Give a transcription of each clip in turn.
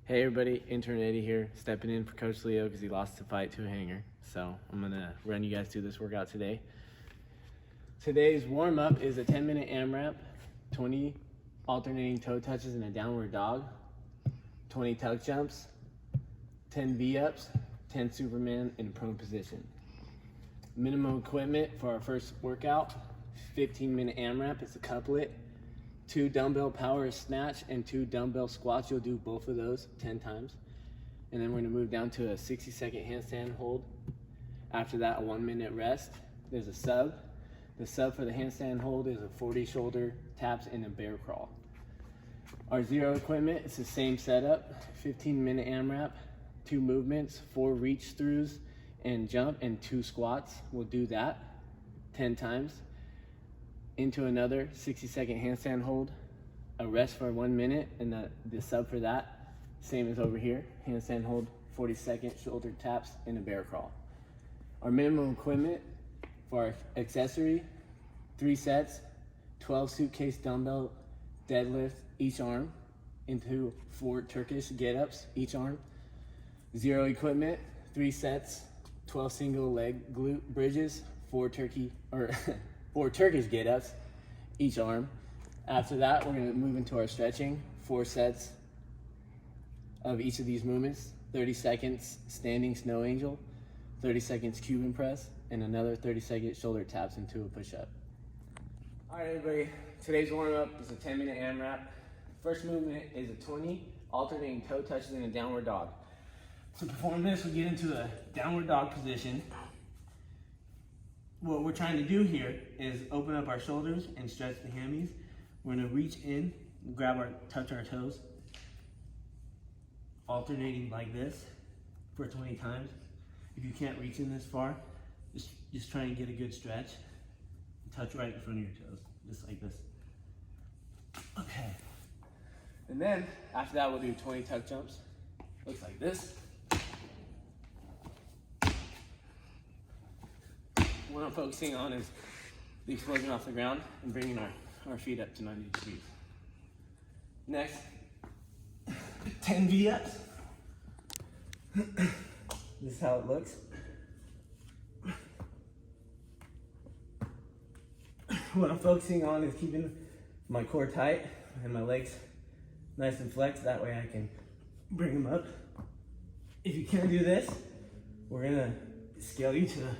Hey everybody, Intern Eddie here, stepping in for Coach Leo because he lost the fight to a hanger. So I'm gonna run you guys through this workout today. Today's warm-up is a 10-minute AMRAP, 20 alternating toe touches in a downward dog, 20 tuck jumps, 10 V-ups, 10 Superman in prone position. Minimum equipment for our first workout, 15-minute AMRAP, it's a couplet, 2 dumbbell power snatch and 2 dumbbell squats. You'll do both of those 10 times. And then we're gonna move down to a 60-second handstand hold. After that, a 1-minute rest. There's a sub. The sub for the handstand hold is a 40 shoulder taps and a bear crawl. Our zero equipment, it's the same setup, 15-minute AMRAP, 2 movements, 4 reach throughs and jump, and 2 squats. We'll do that 10 times. Into another 60-second handstand hold, a rest for 1 minute, and the sub for that, same as over here, handstand hold, 40-second shoulder taps, and a bear crawl. Our minimum equipment for our accessory, 3 sets, 12 suitcase dumbbell deadlifts each arm into 4 Turkish Get-ups each arm. Zero equipment, 3 sets, 12 single leg glute bridges, 4 Turkish Get-ups each arm. After that, we're gonna move into our stretching, 4 sets of each of these movements, 30 seconds standing snow angel, 30 seconds Cuban press, and another 30-second shoulder taps into a push-up. All right, everybody, today's warm-up is a 10-minute AMRAP. First movement is a 20 alternating toe touches in a downward dog. To perform this, we get into a downward dog position. What we're trying to do here is open up our shoulders and stretch the hammies. We're gonna reach in, touch our toes, alternating like this for 20 times. If you can't reach in this far, just try and get a good stretch. Touch right in front of your toes, just like this. Okay. And then after that, we'll do 20 tuck jumps. Looks like this. What I'm focusing on is the explosion off the ground and bringing our feet up to 90 degrees. Next, 10 V-ups. This is how it looks. What I'm focusing on is keeping my core tight and my legs nice and flexed. That way I can bring them up. If you can't do this, we're gonna scale you to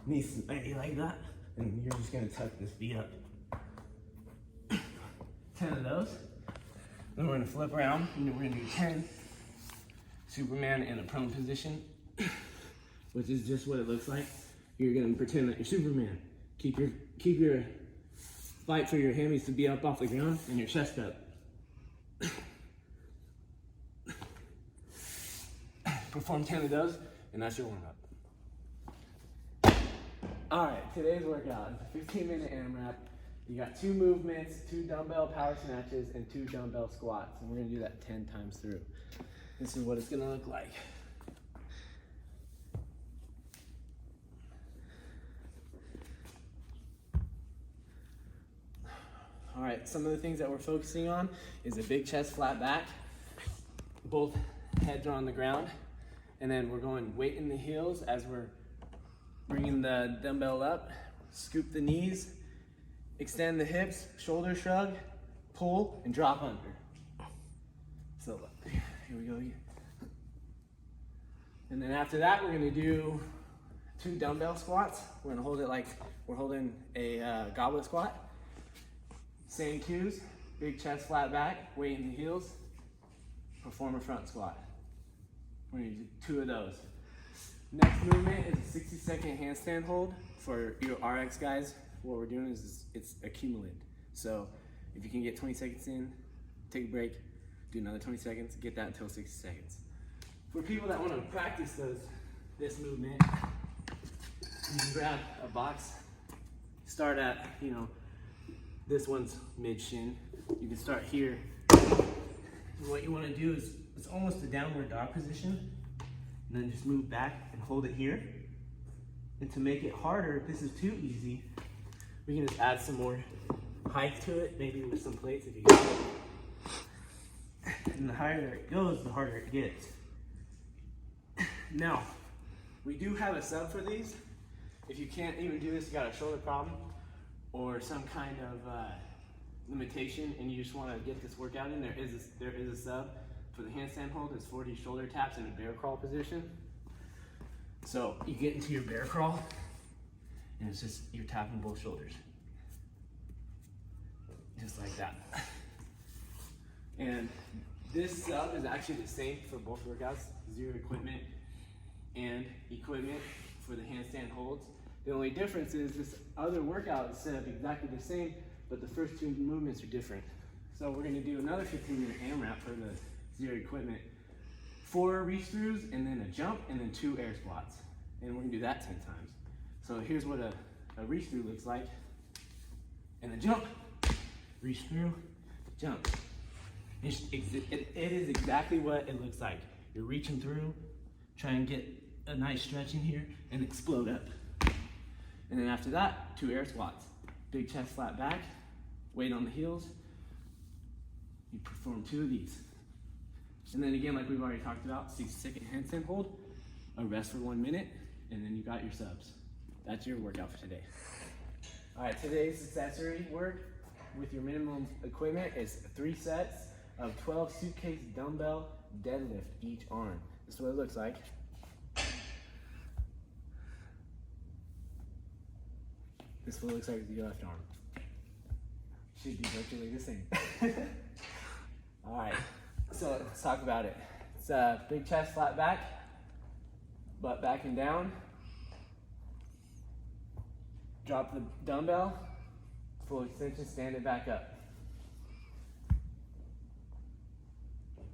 knees to 90 like that, and you're just gonna tuck this V up. 10 of those. Then we're gonna flip around, and then we're gonna do 10 Superman in a prone position, which is just what it looks like. You're gonna pretend that you're Superman. Keep your fight for your hammies to be up off the ground and your chest up. Perform 10 of those, and that's your warm-up. All right, today's workout is a 15-minute AMRAP. You got 2 movements, 2 dumbbell power snatches, and 2 dumbbell squats. And we're gonna do that 10 times through. This is what it's gonna look like. All right, some of the things that we're focusing on is a big chest, flat back. Both heads are on the ground. And then we're going weight in the heels as we're bringing the dumbbell up, scoop the knees, extend the hips, shoulder shrug, pull, and drop under. So here we go. And then after that, we're gonna do 2 dumbbell squats. We're gonna hold it like we're holding a goblet squat. Same cues, big chest, flat back, weight in the heels, perform a front squat. We're gonna do 2 of those. Next movement is a 60-second handstand hold. For your RX guys, what we're doing is it's a cumulative. So if you can get 20 seconds in, take a break, do another 20 seconds, get that until 60 seconds. For people that want to practice this movement, you can grab a box, start at, this one's mid shin. You can start here. And what you want to do is, it's almost a downward dog position. And then just move back and hold it here. And to make it harder, if this is too easy, we can just add some more height to it, maybe with some plates if you get it. And the higher it goes, the harder it gets. Now, we do have a sub for these. If you can't even do this, you got a shoulder problem or some kind of limitation and you just want to get this workout in, there is a sub for the handstand hold. It's 40 shoulder taps in a bear crawl position. So you get into your bear crawl and it's just, you're tapping both shoulders. Just like that. And this sub is actually the same for both workouts, zero equipment and equipment for the handstand holds. The only difference is this other workout is set up exactly the same, but the first two movements are different. So we're gonna do another 15-minute AMRAP for the zero equipment. 4 reach throughs and then a jump and then 2 air squats. And we're gonna do that 10 times. So here's what a reach through looks like. And a jump, reach through, jump. It is exactly what it looks like. You're reaching through, try and get a nice stretch in here and explode up. And then after that, 2 air squats. Big chest, flat back, weight on the heels. You perform 2 of these. And then again, like we've already talked about, 60-second handstand hold, a rest for 1 minute, and then you got your subs. That's your workout for today. All right, today's accessory work with your minimum equipment is 3 sets of 12 suitcase dumbbell deadlift each arm. This is what it looks like. This is what it looks like with your left arm. Should be virtually the same. All right, so let's talk about it. It's a big chest, flat back, butt back and down. Drop the dumbbell, full extension, stand it back up.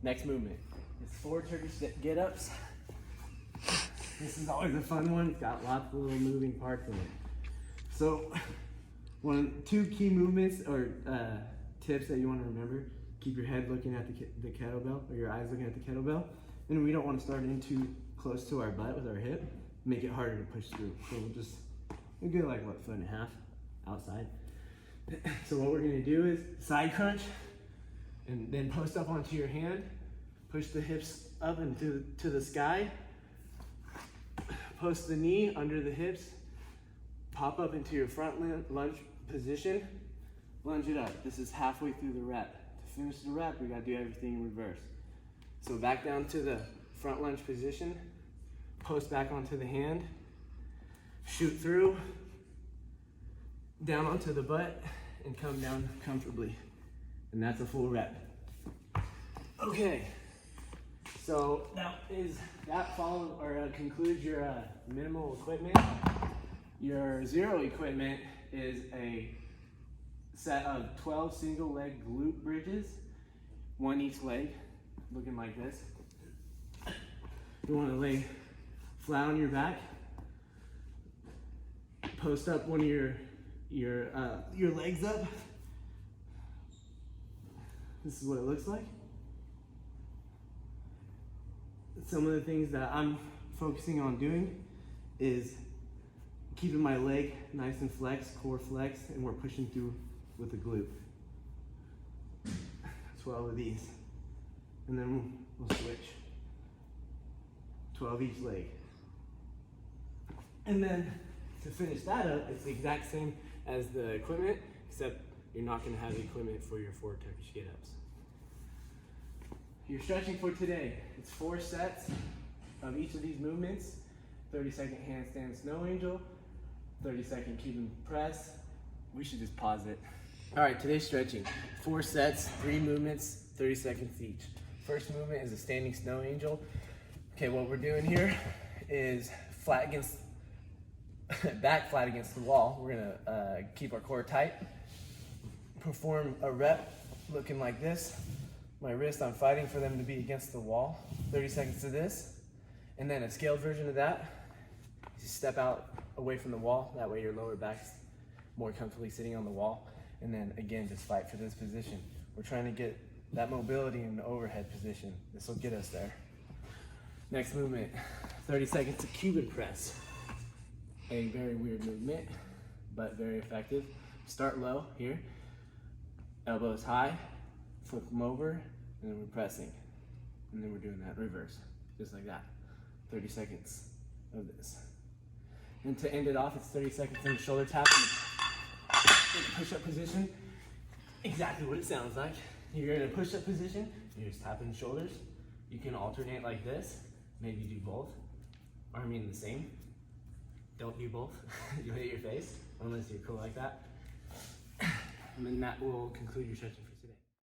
Next movement is 4 Turkish Get-ups. This is always a fun one. It's got lots of little moving parts in it. So, 2 key movements or tips that you want to remember. Keep your head looking at the kettlebell, or your eyes looking at the kettlebell. And we don't want to start in too close to our butt with our hip. Make it harder to push through. So we'll get like, what, 1.5 foot outside. So what we're going to do is side crunch, and then post up onto your hand. Push the hips up into to the sky. Post the knee under the hips. Pop up into your front lunge position. Lunge it up. This is halfway through the rep. To finish the rep, we gotta do everything in reverse. So back down to the front lunge position. Post back onto the hand. Shoot through. Down onto the butt and come down comfortably. And that's a full rep. Okay. So that concludes your minimal equipment. Your zero equipment is a set of 12 single leg glute bridges, 1 each leg, looking like this. You want to lay flat on your back, post up one of your legs up. This is what it looks like. Some of the things that I'm focusing on doing is keeping my leg nice and flexed, core flexed, and we're pushing through with the glute. 12 of these. And then we'll switch. 12 each leg. And then to finish that up, it's the exact same as the equipment, except you're not going to have the equipment for your 4 Turkish Get-ups. Your stretching for today, it's 4 sets of each of these movements. 30-second handstand snow angel, 30-second Cuban press. We should just pause it. All right, today's stretching. 4 sets, 3 movements, 30 seconds each. First movement is a standing snow angel. Okay, what we're doing here is back flat against the wall. We're gonna keep our core tight. Perform a rep looking like this. My wrists, I'm fighting for them to be against the wall. 30 seconds to this. And then a scaled version of that. Just step out away from the wall. That way your lower back's more comfortably sitting on the wall. And then again, just fight for this position. We're trying to get that mobility in the overhead position. This will get us there. Next movement, 30 seconds to Cuban press. A very weird movement, but very effective. Start low here. Elbows high, flip them over, and then we're pressing, and then we're doing that reverse, just like that. 30 seconds of this. And to end it off, it's 30 seconds in the shoulder tap in push-up position. Exactly what it sounds like. You're in a push-up position, you're just tapping the shoulders. You can alternate like this, maybe do both, or I mean the same. Don't do both, you'll hit your face, unless you're cool like that. And then that will conclude your stretching.